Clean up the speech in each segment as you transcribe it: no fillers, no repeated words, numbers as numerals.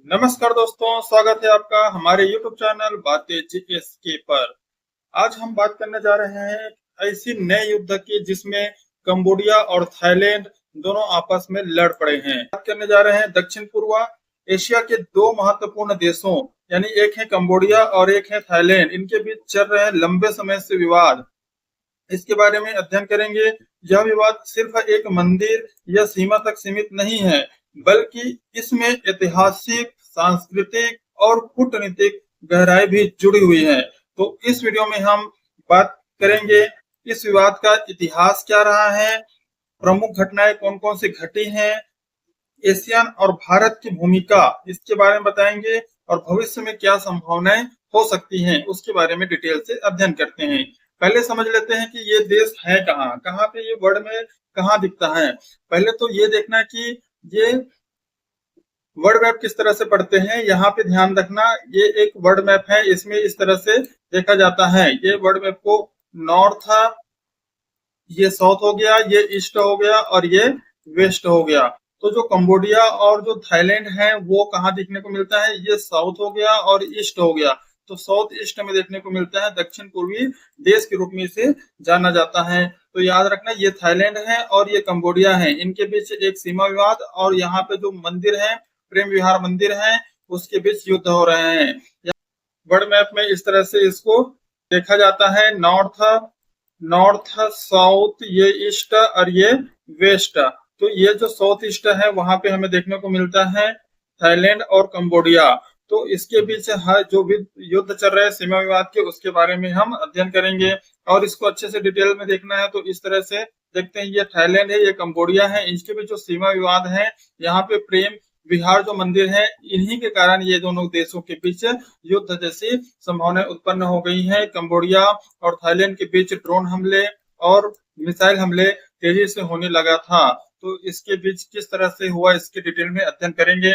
नमस्कार दोस्तों, स्वागत है आपका हमारे YouTube चैनल बातें जीएसके पर। आज हम बात करने जा रहे हैं ऐसी नए युद्ध की जिसमें कंबोडिया और थाईलैंड दोनों आपस में लड़ पड़े हैं। बात करने जा रहे हैं दक्षिण पूर्व एशिया के दो महत्वपूर्ण देशों यानी एक है कंबोडिया और एक है थाईलैंड। इनके बीच चल रहे लंबे समय से विवाद, इसके बारे में अध्ययन करेंगे। यह विवाद सिर्फ एक मंदिर या सीमा तक सीमित नहीं है, बल्कि इसमें ऐतिहासिक, सांस्कृतिक और कूटनीतिक गहराई भी जुड़ी हुई है। तो इस वीडियो में हम बात करेंगे इस विवाद का इतिहास क्या रहा है, प्रमुख घटनाएं कौन कौन सी घटी हैं, एशियन और भारत की भूमिका इसके बारे में बताएंगे और भविष्य में क्या संभावनाएं हो सकती हैं उसके बारे में डिटेल से अध्ययन करते हैं। पहले समझ लेते हैं कि ये देश है कहाँ कहाँ पे, ये वर्ल्ड में कहाँ दिखता है। पहले तो ये देखना कि ये वर्ल्ड मैप किस तरह से पढ़ते हैं। यहाँ पे ध्यान रखना, ये एक वर्ल्ड मैप है, इसमें इस तरह से देखा जाता है। ये वर्ल्ड मैप को नॉर्थ, ये साउथ हो गया, ये ईस्ट हो गया और ये वेस्ट हो गया। तो जो कंबोडिया और जो थाईलैंड है वो कहाँ देखने को मिलता है, ये साउथ हो गया और ईस्ट हो गया। तो साउथ ईस्ट में देखने को मिलता है, दक्षिण पूर्वी देश के रूप में इसे जाना जाता है। तो याद रखना, ये थाईलैंड है और ये कंबोडिया है, इनके बीच एक सीमा विवाद और यहाँ पे जो मंदिर है, प्रेम विहार मंदिर है, उसके बीच युद्ध हो रहे हैं। वर्ल्ड मैप में इस तरह से इसको देखा जाता है, नॉर्थ साउथ, ये ईस्ट और ये वेस्ट। तो ये जो साउथ ईस्ट है वहां पे हमें देखने को मिलता है थाईलैंड और कंबोडिया। तो इसके बीच हर जो भी युद्ध चल रहे हैं सीमा विवाद के, उसके बारे में हम अध्ययन करेंगे और इसको अच्छे से डिटेल में देखना है। तो इस तरह से देखते हैं, ये थाईलैंड है, ये कंबोडिया है, इनके बीच जो सीमा विवाद है, यहाँ पे प्रेम विहार जो मंदिर है, इन्हीं के कारण ये दोनों देशों के बीच युद्ध जैसी संभावनाएं उत्पन्न हो गई हैं। कंबोडिया और थाईलैंड के बीच ड्रोन हमले और मिसाइल हमले तेजी से होने लगा था। तो इसके बीच किस तरह से हुआ, इसके डिटेल में अध्ययन करेंगे।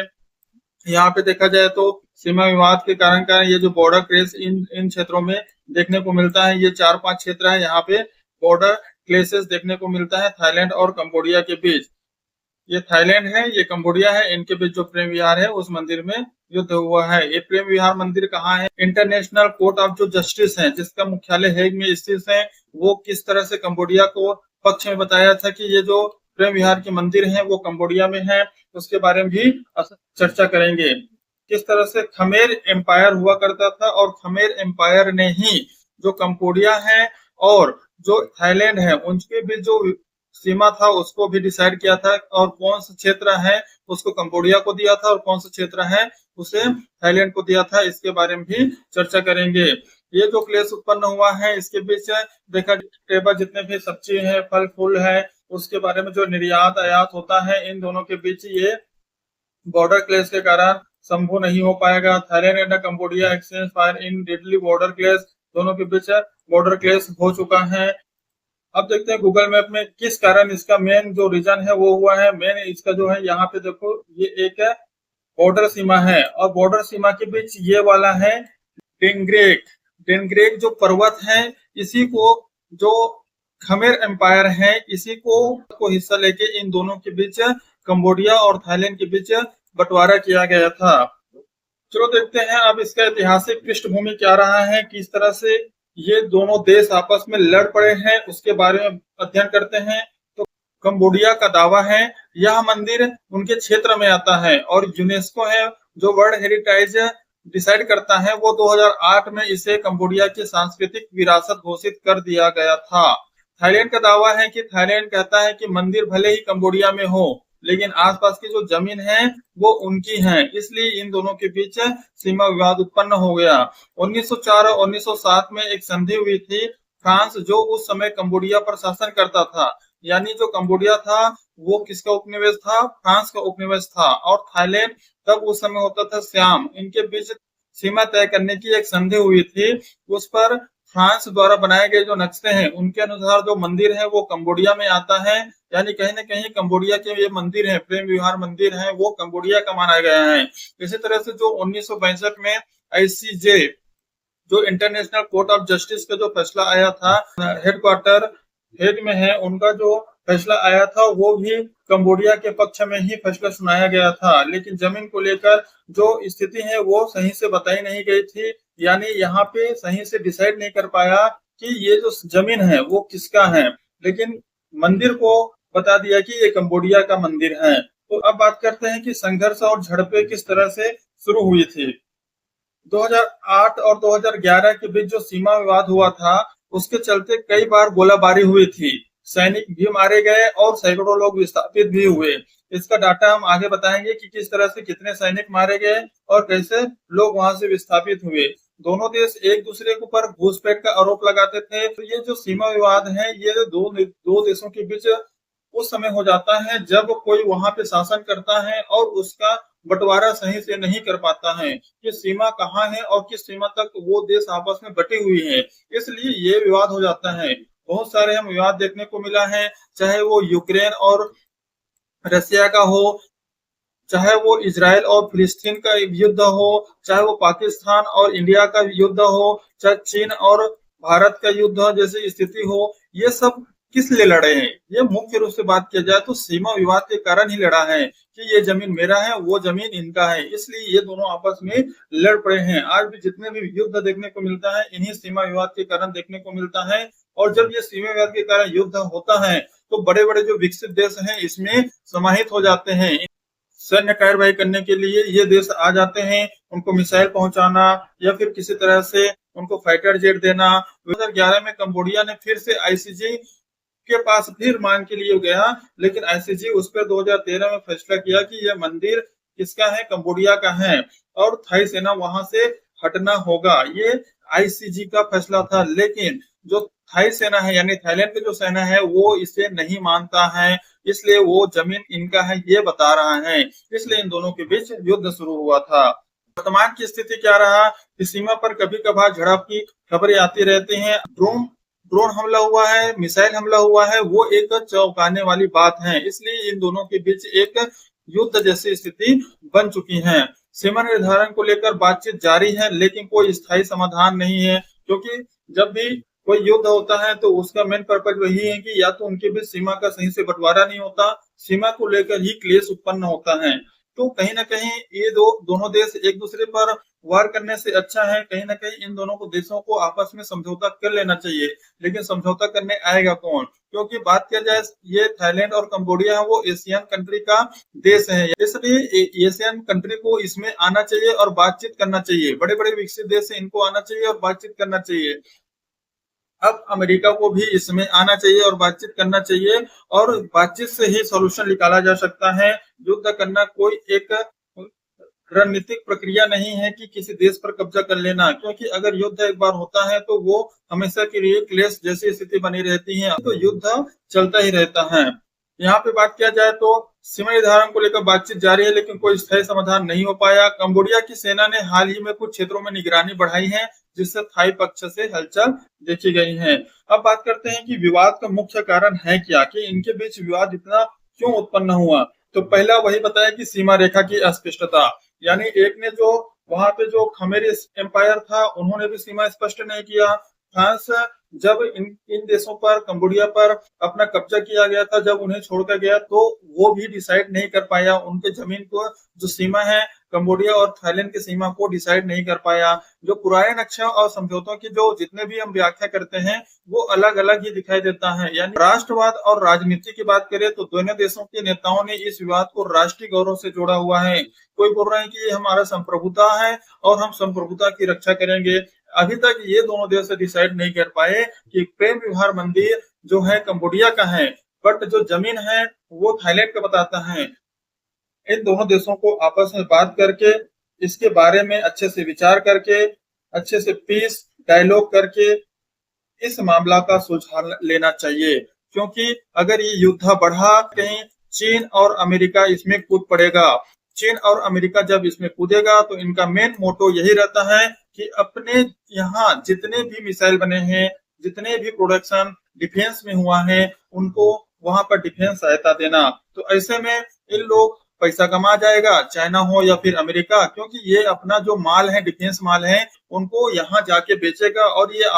यहाँ पे देखा जाए तो सीमा विवाद के कारण ये जो बॉर्डर क्लेश इन क्षेत्रों में देखने को मिलता है। ये 4-5 क्षेत्र है, यहाँ पे बॉर्डर क्लेशेस देखने को मिलता है थाईलैंड और कंबोडिया के बीच। ये थाईलैंड है, ये कंबोडिया है, इनके बीच जो प्रेम विहार है उस मंदिर में युद्ध हुआ है। ये प्रेम विहार मंदिर कहाँ है, इंटरनेशनल कोर्ट ऑफ जो जस्टिस है जिसका मुख्यालय हेग में स्थित है, वो किस तरह से कंबोडिया को पक्ष में बताया था कि ये जो प्रेम विहार के मंदिर है वो कंबोडिया में है, उसके बारे में भी चर्चा करेंगे। किस तरह से खमेर एम्पायर हुआ करता था और खमेर एम्पायर ने ही जो कंबोडिया है और जो थाईलैंड है उनके बीच जो सीमा था उसको भी डिसाइड किया था, और कौन सा क्षेत्र है उसको कंबोडिया को दिया था और कौन सा क्षेत्र है उसे थाईलैंड को दिया था, इसके बारे में भी चर्चा करेंगे। ये जो क्लेश उत्पन्न हुआ है इसके बीच देखा टेबल जितने भी सब्जी है, फल फूल है, उसके बारे में जो निर्यात आयात होता है, इन दोनों के बीच ये बॉर्डर क्लेश के कारण संभव नहीं हो पाएगा। Thailand and Cambodia exchange fire in deadly border क्लेश, दोनों के बीच बॉर्डर क्लेश हो चुका है। अब देखते हैं गूगल मैप में किस कारण इसका मेन जो रीजन है वो हुआ है। मेन इसका जो है, यहाँ पे देखो, ये एक बॉर्डर सीमा है और बॉर्डर सीमा के बीच ये वाला है डेंग्रेक। डेंग्रेक जो पर्वत है, इसी को जो खमेर एम्पायर है, इसी को हिस्सा लेके इन दोनों के बीच, कंबोडिया और थाईलैंड के बीच बंटवारा किया गया था। चलो देखते हैं अब इसका ऐतिहासिक पृष्ठभूमि क्या रहा है, किस तरह से ये दोनों देश आपस में लड़ पड़े हैं, उसके बारे में अध्ययन करते हैं। तो कंबोडिया का दावा है यह मंदिर उनके क्षेत्र में आता है और यूनेस्को है जो वर्ल्ड हेरिटेज डिसाइड करता है, वो 2008 में इसे कंबोडिया की सांस्कृतिक विरासत घोषित कर दिया गया था। थाईलैंड का दावा है कि थाईलैंड कहता है कि मंदिर भले ही कंबोडिया में हो, लेकिन आसपास की जो जमीन है वो उनकी है, इसलिए इन दोनों के बीच सीमा विवाद उत्पन्न हो गया। 1904 और 1907 में एक संधि हुई थी। फ्रांस जो उस समय कंबोडिया पर शासन करता था, यानी जो कंबोडिया था वो किसका उपनिवेश था, फ्रांस का उपनिवेश था, और थाईलैंड तब उस समय होता था सियाम। इनके बीच सीमा तय करने की एक संधि हुई थी। उस पर फ्रांस द्वारा बनाए गए जो नक्शे हैं उनके अनुसार जो मंदिर है वो कंबोडिया में आता है, यानी कहीं ना कहीं कंबोडिया के ये मंदिर है, प्रेम विहार मंदिर है, वो कंबोडिया का माना गया है। इसी तरह से जो 1962 में आईसीजे जो इंटरनेशनल कोर्ट ऑफ जस्टिस का जो फैसला आया था, हेडक्वार्टर हेग में है, उनका जो फैसला आया था वो भी कंबोडिया के पक्ष में ही फैसला सुनाया गया था, लेकिन जमीन को लेकर जो स्थिति है वो सही से बताई नहीं गई थी। यानी यहाँ पे सही से डिसाइड नहीं कर पाया कि ये जो जमीन है वो किसका है, लेकिन मंदिर को बता दिया कि ये कंबोडिया का मंदिर है। तो अब बात करते हैं कि संघर्ष और झड़पें किस तरह से शुरू हुई थी। 2008 और 2011 के बीच जो सीमा विवाद हुआ था उसके चलते कई बार गोलाबारी हुई थी, सैनिक भी मारे गए और सैकड़ों लोग विस्थापित भी हुए। इसका डाटा हम आगे बताएंगे कि किस तरह से कितने सैनिक मारे गए और कैसे लोग वहां से विस्थापित हुए। दोनों देश एक दूसरे के ऊपर घुसपैठ का आरोप लगाते थे। तो ये जो सीमा विवाद है ये दो देशों के बीच उस समय हो जाता है जब कोई वहां पे शासन करता है और उसका बंटवारा सही से नहीं कर पाता है कि सीमा कहाँ है और किस सीमा तक वो देश आपस में बटी हुई है, इसलिए ये विवाद हो जाता है। बहुत सारे हम विवाद देखने को मिला है, चाहे वो यूक्रेन और रसिया का हो, चाहे वो इजराइल और फिलिस्तीन का युद्ध हो, चाहे वो पाकिस्तान और इंडिया का युद्ध हो, चाहे चीन और भारत का युद्ध जैसी स्थिति हो, ये सब किस लिए लड़े हैं? ये मुख्य रूप से बात किया जाए तो सीमा विवाद के कारण ही लड़ा है कि ये जमीन मेरा है, वो जमीन इनका है, इसलिए ये दोनों आपस में लड़ पड़े हैं। आज भी जितने भी युद्ध देखने को मिलता है इन्हीं सीमा विवाद के कारण देखने को मिलता है। और जब ये सीमा विवाद के कारण युद्ध होता है तो बड़े बड़े जो विकसित देश हैं इसमें समाहित हो जाते हैं। सैन्य कार्रवाई करने के लिए ये देश आ जाते हैं, उनको मिसाइल पहुंचाना या फिर किसी तरह से उनको फाइटर जेट देना। 2011 में कंबोडिया ने फिर से आईसीजे के पास फिर मांग के लिए गया, लेकिन आईसीजे उस पर 2013 में फैसला किया कि यह मंदिर किसका है, कंबोडिया का है और थाई सेना वहां से हटना होगा। ये आईसीजे का फैसला था, लेकिन जो थाई सेना है यानी थाईलैंड की जो सेना है वो इसे नहीं मानता है, इसलिए वो जमीन इनका है ये बता रहा है, इसलिए इन दोनों के बीच युद्ध शुरू हुआ था। वर्तमान की स्थिति क्या रहा कि सीमा पर कभी कभार झड़प की खबरें आती रहती हैं। ड्रोन हमला हुआ है, मिसाइल हमला हुआ है, वो एक चौंकाने वाली बात है, इसलिए इन दोनों के बीच एक युद्ध जैसी स्थिति बन चुकी है। सीमा निर्धारण को लेकर बातचीत जारी है, लेकिन कोई स्थायी समाधान नहीं है, क्योंकि जब भी कोई युद्ध होता है तो उसका मेन पर्पज वही है कि या तो उनके बीच सीमा का सही से बंटवारा नहीं होता, सीमा को लेकर ही क्लेश उत्पन्न होता है। तो कहीं ना कहीं ये दोनों देश एक दूसरे पर वार करने से अच्छा है कहीं ना कहीं इन दोनों को देशों को आपस में समझौता कर लेना चाहिए। लेकिन समझौता करने आएगा कौन? क्योंकि बात किया जाए ये थाईलैंड और कंबोडिया है वो एशियन कंट्री का देश है, इसलिए एशियन कंट्री को इसमें आना चाहिए और बातचीत करना चाहिए। बड़े बड़े विकसित देश है इनको आना चाहिए और बातचीत करना चाहिए। अब अमेरिका को भी इसमें आना चाहिए और बातचीत करना चाहिए, और बातचीत से ही सॉल्यूशन निकाला जा सकता है। युद्ध करना कोई एक रणनीतिक प्रक्रिया नहीं है कि किसी देश पर कब्जा कर लेना, क्योंकि अगर युद्ध एक बार होता है तो वो हमेशा के लिए क्लेश जैसी स्थिति बनी रहती है, तो युद्ध चलता ही रहता है। यहाँ पे बात किया जाए तो सीमा निर्धारण को लेकर बातचीत जारी है, लेकिन कोई स्थायी समाधान नहीं हो पाया। कंबोडिया की सेना ने हाल ही में कुछ क्षेत्रों में निगरानी बढ़ाई है, जिससे थाई पक्ष से हलचल देखी गई है। अब बात करते हैं कि विवाद का मुख्य कारण है क्या, कि इनके बीच विवाद इतना क्यों उत्पन्न हुआ। तो पहला वही बताया कि सीमा रेखा की अस्पष्टता, यानी एक ने जो वहां पे जो खमेर एम्पायर था उन्होंने भी सीमा स्पष्ट नहीं किया। फ्रांस जब इन देशों पर कंबोडिया पर अपना कब्जा किया गया था, जब उन्हें छोड़कर गया तो वो भी डिसाइड नहीं कर पाया उनके जमीन को जो सीमा है कंबोडिया और थाईलैंड की सीमा को डिसाइड नहीं कर पाया। जो पुराने नक्शा और समझौतों की जो जितने भी हम व्याख्या करते हैं वो अलग अलग ही दिखाई देता है। यानी राष्ट्रवाद और राजनीति की बात करें तो दोनों देशों के नेताओं ने इस विवाद को राष्ट्रीय गौरव से जोड़ा हुआ है। कोई बोल रहा है कि ये हमारा संप्रभुता है और हम संप्रभुता की रक्षा करेंगे। अभी तक ये दोनों देश डिसाइड नहीं कर पाए कि प्रेम विहार मंदिर जो है कंबोडिया का है, बट जो जमीन है वो थाईलैंड का बताता है। इन दोनों देशों को आपस में बात करके इसके बारे में अच्छे से विचार करके अच्छे से पीस डायलॉग करके इस मामला का सुलझा लेना चाहिए, क्योंकि अगर ये युद्ध बढ़ा कहीं चीन और अमेरिका इसमें कूद पड़ेगा। चीन और अमेरिका जब इसमें कूदेगा तो इनका मेन मोटो यही रहता है कि अपने यहाँ जितने भी मिसाइल बने हैं, जितने भी प्रोडक्शन डिफेंस में हुआ है, उनको वहां पर डिफेंस सहायता देना। तो ऐसे में इन लोग पैसा कमा जाएगा, चाइना हो या फिर अमेरिका, क्योंकि ये अपना जो माल है डिफेंस माल है उनको यहाँ जाके बेचेगा और ये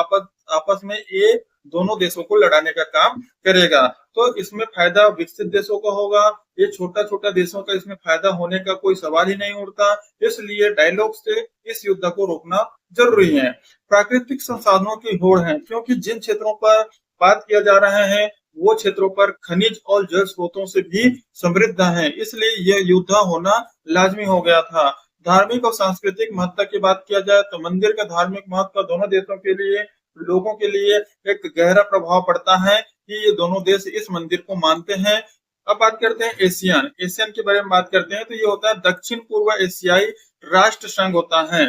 आपस में ये दोनों देशों को लड़ाने का काम करेगा। तो इसमें फायदा विकसित देशों का होगा। ये छोटा छोटा देशों का इसमें फायदा होने का कोई सवाल ही नहीं उठता। इसलिए डायलॉग से इस युद्ध को रोकना जरूरी है। प्राकृतिक संसाधनों की होड़ है, क्योंकि जिन क्षेत्रों पर बात किया जा रहा है वो क्षेत्रों पर खनिज और जल स्रोतों से भी समृद्ध है, इसलिए यह युद्ध होना लाजमी हो गया था। धार्मिक और सांस्कृतिक महत्व की बात किया जाए तो मंदिर का धार्मिक महत्व दोनों देशों के लिए, लोगों के लिए एक गहरा प्रभाव पड़ता है कि ये दोनों देश इस मंदिर को मानते हैं। अब बात करते हैं एशियन एशियन के बारे में बात करते हैं तो ये होता है दक्षिण पूर्व एशियाई राष्ट्र संघ होता है,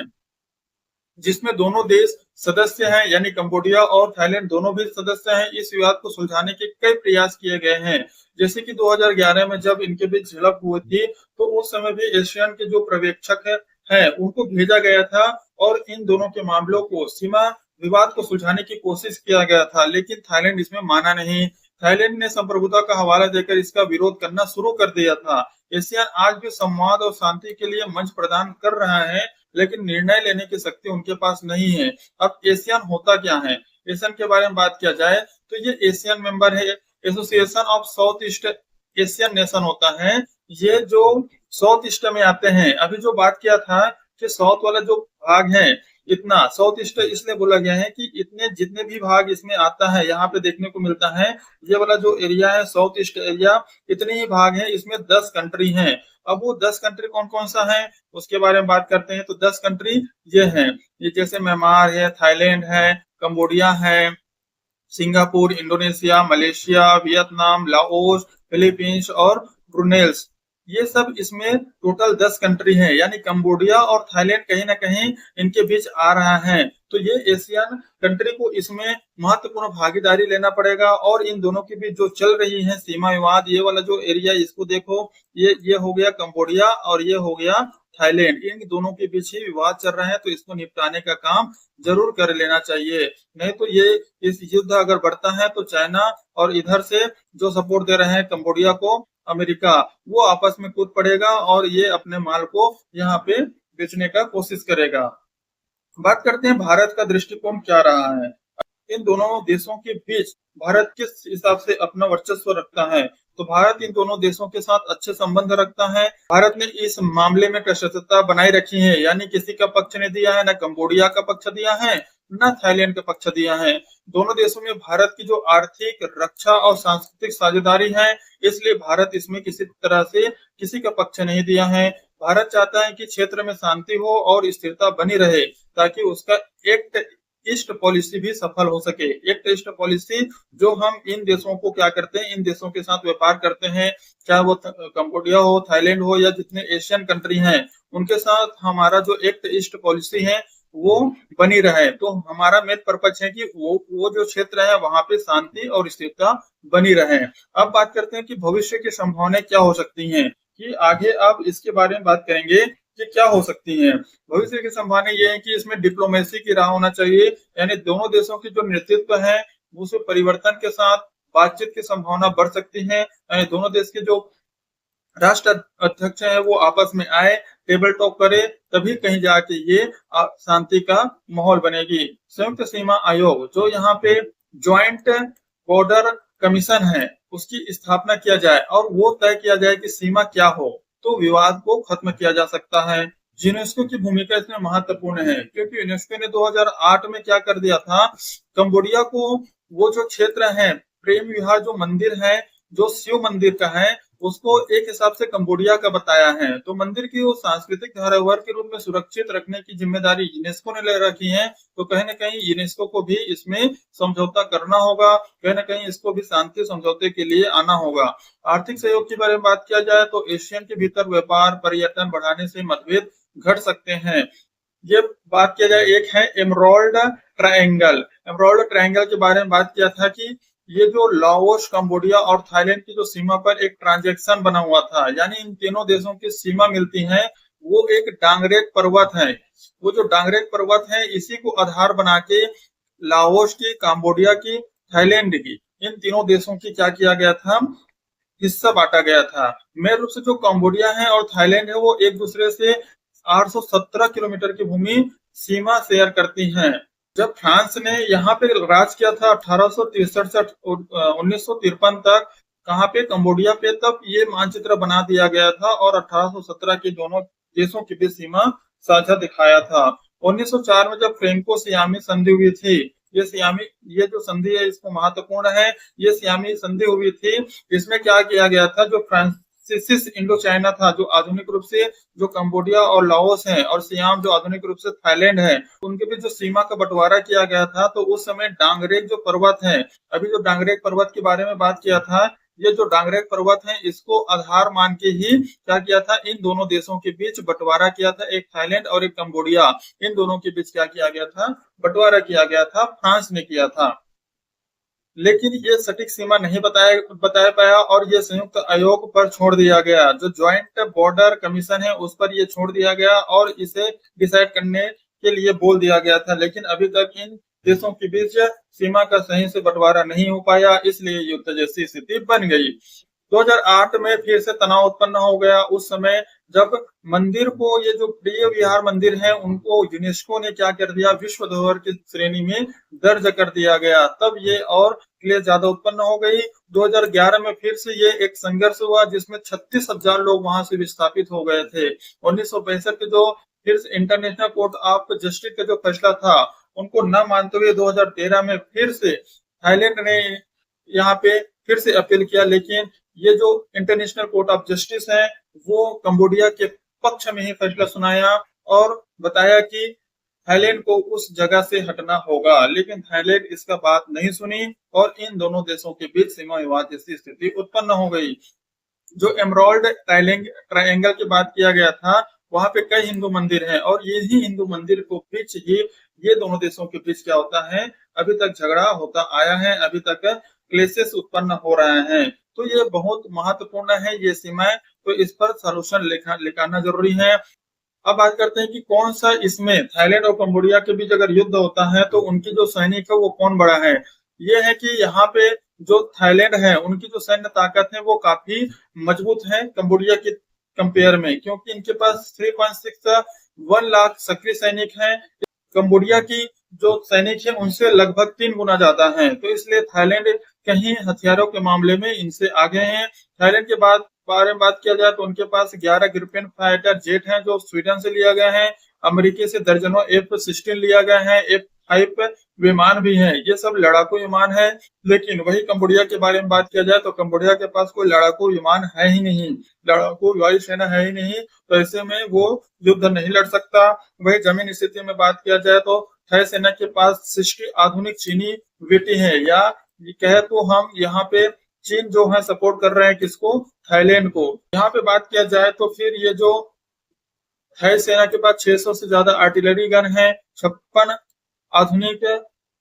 जिसमें दोनों देश सदस्य हैं, यानी कंबोडिया और थाईलैंड दोनों भी सदस्य हैं। इस विवाद को सुलझाने के कई प्रयास किए गए हैं, जैसे कि 2011 में जब इनके बीच झड़प हुई थी तो उस समय भी एशियन के जो पर्यवेक्षक है उनको भेजा गया था और इन दोनों के मामलों को सीमा विवाद को सुलझाने की कोशिश किया गया था, लेकिन थाईलैंड इसमें माना नहीं। थाईलैंड ने संप्रभुता का हवाला देकर इसका विरोध करना शुरू कर दिया था। एशियन आज भी संवाद और शांति के लिए मंच प्रदान कर रहा है, लेकिन निर्णय लेने की शक्ति उनके पास नहीं है। अब एशियन होता क्या है, एशियन के बारे में बात किया जाए तो ये एशियन मेंबर है, association of south east Asian nation होता है। ये जो साउथ ईस्ट में आते हैं, अभी जो बात किया था कि साउथ वाला जो भाग है, इतना साउथ ईस्ट इसलिए बोला गया है कि इतने जितने भी भाग इसमें आता है यहाँ पे देखने को मिलता है, ये वाला जो एरिया है साउथ ईस्ट एरिया, इतने ही भाग है, इसमें 10 कंट्री हैं। अब वो 10 कंट्री कौन कौन सा है उसके बारे में बात करते हैं तो 10 कंट्री ये हैं, ये जैसे म्यांमार है, थाईलैंड है, कंबोडिया है, Singapore, Indonesia, Malaysia, Vietnam, Laos, Philippines और ब्रुनेल्स, ये सब इसमें टोटल 10 कंट्री हैं। यानी कंबोडिया और थाईलैंड कहीं ना कहीं इनके बीच आ रहा है, तो ये एशियन कंट्री को इसमें महत्वपूर्ण भागीदारी लेना पड़ेगा। और इन दोनों के बीच जो चल रही है सीमा विवाद, ये वाला जो एरिया इसको देखो, ये हो गया कंबोडिया और ये हो गया थाईलैंड, इन दोनों के बीच ही विवाद चल रहा है, तो इसको निपटाने का काम जरूर कर लेना चाहिए। नहीं तो ये इस युद्ध अगर बढ़ता है तो चाइना और इधर से जो सपोर्ट दे रहे हैं कंबोडिया को अमेरिका, वो आपस में कूद पड़ेगा और ये अपने माल को यहाँ पे बेचने का कोशिश करेगा। बात करते हैं भारत का दृष्टिकोण क्या रहा है। इन दोनों देशों के बीच भारत किस हिसाब से अपना वर्चस्व रखता है, तो भारत इन दोनों देशों के साथ अच्छे संबंध रखता है। भारत ने इस मामले में तटस्थता बनाए रखी है, यानी किसी का पक्ष नहीं दिया है, न कंबोडिया का पक्ष दिया है, न थाईलैंड का पक्ष दिया है। दोनों देशों में भारत की जो आर्थिक, रक्षा और सांस्कृतिक साझेदारी है, इसलिए भारत इसमें किसी तरह से किसी का पक्ष नहीं दिया है। भारत चाहता है कि क्षेत्र में शांति हो और स्थिरता बनी रहे, ताकि उसका एक्ट ईस्ट पॉलिसी भी सफल हो सके। एक्ट ईस्ट पॉलिसी जो हम इन देशों को क्या करते हैं, इन देशों के साथ व्यापार करते हैं, चाहे वो कंबोडिया हो, थाईलैंड हो या जितने एशियन कंट्री हैं, उनके साथ हमारा जो एक्ट ईस्ट पॉलिसी है वो बनी रहे। तो हमारा मेन पर्पज है कि वो जो क्षेत्र है वहां पे शांति और स्थिरता बनी रहे। अब बात करते हैं कि भविष्य की संभावनाएं क्या हो सकती हैं, कि आगे अब इसके बारे में बात करेंगे कि क्या हो सकती हैं। भविष्य की संभावना ये है कि इसमें डिप्लोमेसी की राह होना चाहिए, यानी दोनों देशों की जो नेतृत्व है उसे परिवर्तन के साथ बातचीत की संभावना बढ़ सकती है। यानी दोनों देश के जो राष्ट्र अध्यक्ष है वो आपस में आए, टेबल टॉक करे, तभी कहीं जाके ये शांति का माहौल बनेगी। संयुक्त सीमा आयोग जो यहाँ पे ज्वाइंट बॉर्डर कमीशन है उसकी स्थापना किया जाए और वो तय किया जाए कि सीमा क्या हो, तो विवाद को खत्म किया जा सकता है। यूनेस्को की भूमिका इसमें महत्वपूर्ण है, क्योंकि यूनेस्को ने 2008 में क्या कर दिया था, कंबोडिया को वो जो क्षेत्र है प्रेम विहार जो मंदिर है, जो शिव मंदिर का है, उसको एक हिसाब से कंबोडिया का बताया है। तो मंदिर की वो सांस्कृतिक धरोहर के रूप में सुरक्षित रखने की जिम्मेदारी यूनेस्को ने ले रखी है। तो कहीं ना कहीं यूनेस्को को भी इसमें समझौता करना होगा, कहीं ना कहीं इसको भी शांति समझौते के लिए आना होगा। आर्थिक सहयोग के बारे में बात किया जाए तो एशियन के भीतर व्यापार पर्यटन बढ़ाने से मतभेद घट सकते हैं। ये बात किया जाए, एक है एमराल्ड ट्रायंगल। एमराल्ड ट्रायंगल के बारे में बात किया था कि ये जो लाओस, कंबोडिया और थाईलैंड की जो सीमा पर एक ट्रांजैक्शन बना हुआ था, यानी इन तीनों देशों की सीमा मिलती है, वो एक डांगरेट पर्वत है। वो जो डांगरेट पर्वत है इसी को आधार बना के लाओस की, कंबोडिया की, थाईलैंड की, इन तीनों देशों की क्या किया गया था, हिस्सा बांटा गया था। मेन रूप से जो कंबोडिया है और थाईलैंड है वो एक दूसरे से 817 किलोमीटर की भूमि सीमा शेयर करती हैं। जब फ्रांस ने यहाँ पे राज किया था 1863 से 1953 तक, कहाँ पे, कंबोडिया पे, तब ये मानचित्र बना दिया गया था और 1817 की दोनों देशों के बीच सीमा साझा दिखाया था। 1904 में जब फ्रेंको सियामी संधि हुई थी, ये जो संधि है इसको महत्वपूर्ण है, ये सियामी संधि हुई थी। इसमें क्या किया गया था, जो फ्रांसीसिस इंडो चाइना था, जो आधुनिक रूप से जो कंबोडिया और लाओस है, और सियाम जो आधुनिक रूप से थाईलैंड है, उनके बीच जो सीमा का बंटवारा किया गया था, तो उस समय डांगरेक जो पर्वत है, अभी जो डांगरेक पर्वत के बारे में बात किया था, ये जो डांगरेक पर्वत है इसको आधार मान के ही क्या किया था, इन दोनों देशों के बीच बंटवारा किया था, एक थाईलैंड और एक कंबोडिया, इन दोनों के बीच क्या किया गया था, बंटवारा किया गया था, फ्रांस ने किया था। लेकिन ये सटीक सीमा नहीं बताया पाया और ये संयुक्त आयोग पर छोड़ दिया गया, जो ज्वाइंट बॉर्डर कमीशन है उस पर ये छोड़ दिया गया और इसे डिसाइड करने के लिए बोल दिया गया था। लेकिन अभी तक इन देशों के बीच सीमा का सही से बंटवारा नहीं हो पाया, इसलिए युद्ध जैसी स्थिति बन गई। 2008 में फिर से तनाव उत्पन्न हो गया, उस समय जब मंदिर को, ये जो प्रिय विहार मंदिर है, उनको यूनेस्को ने क्या कर दिया, विश्व धरोहर की श्रेणी में दर्ज कर दिया गया, तब ये और क्लेश ज्यादा उत्पन्न हो गई। 2011 में फिर से ये एक संघर्ष हुआ जिसमें 36,000 लोग वहां से विस्थापित हो गए थे। 1965 के जो फिर से इंटरनेशनल कोर्ट ऑफ जस्टिस का जो फैसला था, उनको न मानते हुए 2013 में फिर से थाईलैंड ने यहाँ पे फिर से अपील किया, लेकिन ये जो इंटरनेशनल कोर्ट ऑफ जस्टिस है, वो कंबोडिया के पक्ष में ही फैसला सुनाया और बताया कि थाईलैंड को उस जगह से हटना होगा, लेकिन थाईलैंड इसका बात नहीं सुनी और इन दोनों देशों के बीच सीमा विवाद जैसी स्थिति उत्पन्न हो गई। जो एमराल्ड ट्रायंगल की बात किया गया था, वहां पे कई हिंदू मंदिर हैं और यही हिंदू मंदिर को बीच ही ये दोनों देशों के बीच क्या होता है, अभी तक झगड़ा होता आया है, अभी तक क्लेशेस उत्पन्न हो रहे हैं। तो ये बहुत महत्वपूर्ण है ये सीमाएं, तो इस पर सोल्यूशन निकालना जरूरी है। अब बात करते हैं कि कौन सा इसमें थाईलैंड और कंबोडिया के बीच अगर युद्ध होता है तो उनकी जो सैनिक है वो कौन बड़ा है। ये है कि यहाँ पे जो थाईलैंड है उनकी जो सैन्य ताकत है वो काफी मजबूत है कंबोडिया के कंपेयर में, क्योंकि इनके पास 3.61 लाख सक्रिय सैनिक हैं। कंबोडिया की जो सैनिक है उनसे लगभग 3 गुना ज्यादा है, तो इसलिए थाईलैंड कहीं हथियारों के मामले में इनसे आगे हैं। थाईलैंड के बारे में बात किया जाए तो उनके पास 11 ग्रिपेन फाइटर जेट हैं जो स्वीडन से लिया गया है, अमेरिकी से दर्जनों F-16 लिया गया है, F-5 विमान भी हैं, ये सब लड़ाकू विमान है। लेकिन वही कंबोडिया के बारे में बात किया जाए तो कंबोडिया के पास कोई लड़ाकू विमान है ही नहीं, लड़ाकू वायुसेना है ही नहीं, तो ऐसे में वो युद्ध नहीं लड़ सकता। वही जमीन स्थिति में बात किया जाए तो थाई सेना के पास 60 आधुनिक चीनी बेटी है, या ये कहे तो हम यहाँ पे चीन जो है सपोर्ट कर रहे हैं किसको, थाईलैंड को। यहाँ पे बात किया जाए तो फिर ये जो थाई सेना के पास 600 से ज्यादा आर्टिलरी गन है, 56 आधुनिक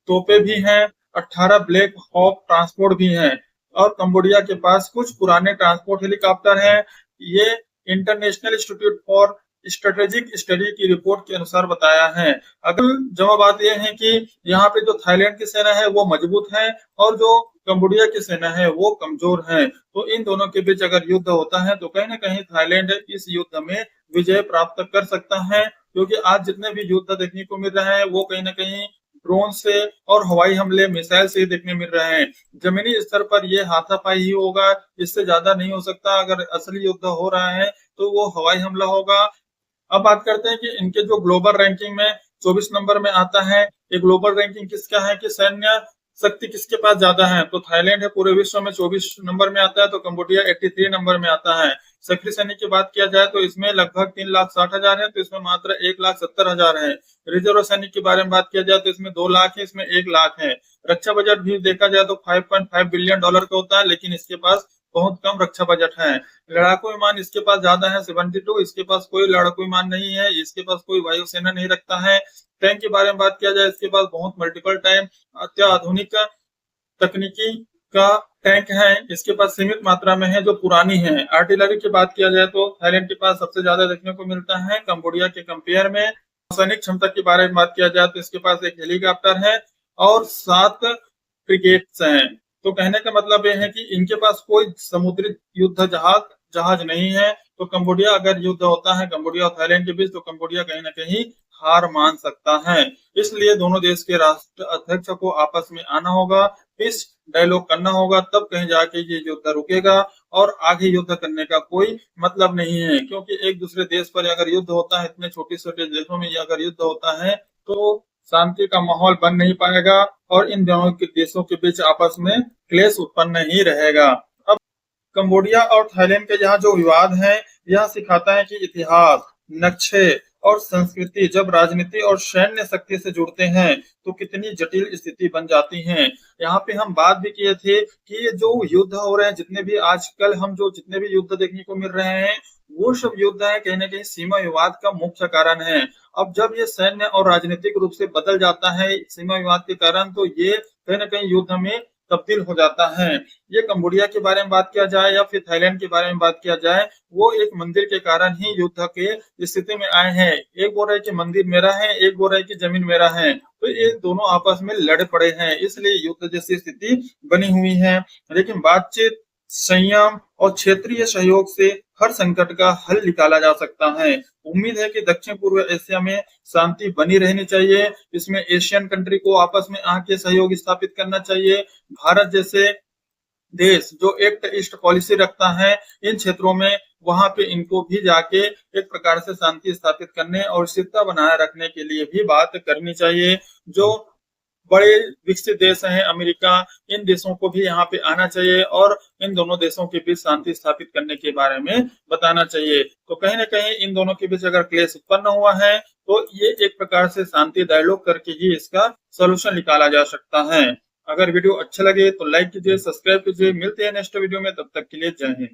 तोपे भी हैं, 18 ब्लैक हॉक ट्रांसपोर्ट भी हैं, और कंबोडिया के पास कुछ पुराने ट्रांसपोर्ट हेलीकॉप्टर हैं। ये international institute for strategic study की रिपोर्ट के अनुसार बताया है। अगर जवाब बात यह है कि यहाँ पे जो थाईलैंड की सेना है वो मजबूत है और जो कंबोडिया की सेना है वो कमजोर है, तो इन दोनों के बीच अगर युद्ध होता है तो कहीं ना कहीं थाईलैंड इस युद्ध में विजय प्राप्त कर सकता है, क्योंकि आज जितने भी युद्ध देखने को मिल रहे हैं वो कहीं ना कहीं ड्रोन से और हवाई हमले मिसाइल से ही देखने मिल रहे हैं। जमीनी स्तर पर ये हाथापाई ही होगा, इससे ज्यादा नहीं हो सकता। अगर असली युद्ध हो रहा है तो वो हवाई हमला होगा। अब बात करते हैं कि इनके जो ग्लोबल रैंकिंग में 24 नंबर में आता है, ये ग्लोबल रैंकिंग किसका है कि सैन्य शक्ति किसके पास ज्यादा है, तो थाईलैंड है पूरे विश्व में 24 नंबर में आता है, तो कंबोडिया 83 नंबर में आता है। सक्रिय सैनिक की बात किया जाए तो इसमें लगभग 3,60,000 है, तो इसमें मात्र 1,70,000 है। रिजर्व सैनिक के बारे में बात किया जाए तो इसमें 2 लाख है, इसमें 1 लाख है। रक्षा बजट भी देखा जाए तो $5.5 बिलियन का होता है, लेकिन इसके पास बहुत कम रक्षा बजट है। लड़ाकू विमान इसके पास ज्यादा है 72, इसके पास कोई लड़ाकू विमान नहीं है, इसके पास कोई वायुसेना नहीं रखता है। टैंक के बारे में बात किया जाए, इसके पास बहुत मल्टीपल टैंक अत्याधुनिक तकनीकी का टैंक है, इसके पास सीमित मात्रा में है जो पुरानी है। आर्टिलरी की बात किया जाए तो थाईलैंड के पास सबसे ज्यादा देखने को मिलता है कंबोडिया के कंपेयर में। सैनिक क्षमता के बारे में बात किया जाए तो इसके पास एक हेलीकॉप्टर है और 7 फ्रिगेट्स हैं। तो कहने का मतलब यह है कि इनके पास कोई समुद्री युद्ध जहाज नहीं है, तो कंबोडिया अगर युद्ध होता है कंबोडिया और थाईलैंड के बीच तो कंबोडिया कहीं ना कहीं हार मान सकता है। इसलिए दोनों देश के राष्ट्र अध्यक्ष को आपस में आना होगा, पीस डायलॉग करना होगा, तब कहीं जाके ये युद्ध रुकेगा और आगे युद्ध करने का कोई मतलब नहीं है। क्योंकि एक दूसरे देश पर अगर युद्ध होता है, इतने छोटे छोटे देशों में अगर युद्ध होता है, तो शांति का माहौल बन नहीं पाएगा और इन दोनों के देशों के बीच आपस में क्लेश उत्पन्न ही रहेगा। अब कंबोडिया और थाईलैंड के यहाँ जो विवाद है, यह सिखाता है कि इतिहास, नक्शे और संस्कृति जब राजनीति और सैन्य शक्ति से जुड़ते हैं तो कितनी जटिल स्थिति बन जाती है। यहाँ पे हम बात भी किए थे कि ये जो युद्ध हो रहे हैं, जितने भी आजकल हम जो जितने भी युद्ध देखने को मिल रहे हैं, वो सब युद्ध है कहीं ना कहीं सीमा विवाद का मुख्य कारण है। अब जब ये सैन्य और राजनीतिक रूप से बदल जाता है सीमा विवाद के कारण, तो ये कहीं ना कहीं युद्ध में तब्दील हो जाता है। ये कंबोडिया के बारे में बात किया जाए या फिर थाईलैंड के बारे में बात किया जाए, वो एक मंदिर के कारण ही युद्ध के स्थिति में आए हैं। एक बोल रहा है कि मंदिर मेरा है, एक बोल रहा है कि जमीन मेरा है, तो ये दोनों आपस में लड़ पड़े हैं, इसलिए युद्ध जैसी स्थिति बनी हुई है। लेकिन बातचीत, संयम और क्षेत्रीय सहयोग से हर संकट का हल निकाला जा सकता है। उम्मीद है कि दक्षिण पूर्व एशिया में शांति बनी रहनी चाहिए। इसमें एशियन कंट्री को आपस में आके सहयोग स्थापित करना चाहिए। भारत जैसे देश जो एक्ट ईस्ट पॉलिसी रखता है इन क्षेत्रों में, वहां पे इनको भी जाके एक प्रकार से शांति स्थापित करने और स्थिरता बनाए रखने के लिए भी बात करनी चाहिए। जो बड़े विकसित देश हैं अमेरिका, इन देशों को भी यहाँ पे आना चाहिए और इन दोनों देशों के बीच शांति स्थापित करने के बारे में बताना चाहिए। तो कहीं ना कहीं इन दोनों के बीच अगर क्लेश उत्पन्न हुआ है, तो ये एक प्रकार से शांति डायलॉग करके ही इसका सोल्यूशन निकाला जा सकता है। अगर वीडियो अच्छा लगे तो लाइक कीजिए, सब्सक्राइब कीजिए। मिलते हैं नेक्स्ट वीडियो में, तब तक के लिए जय हिंद।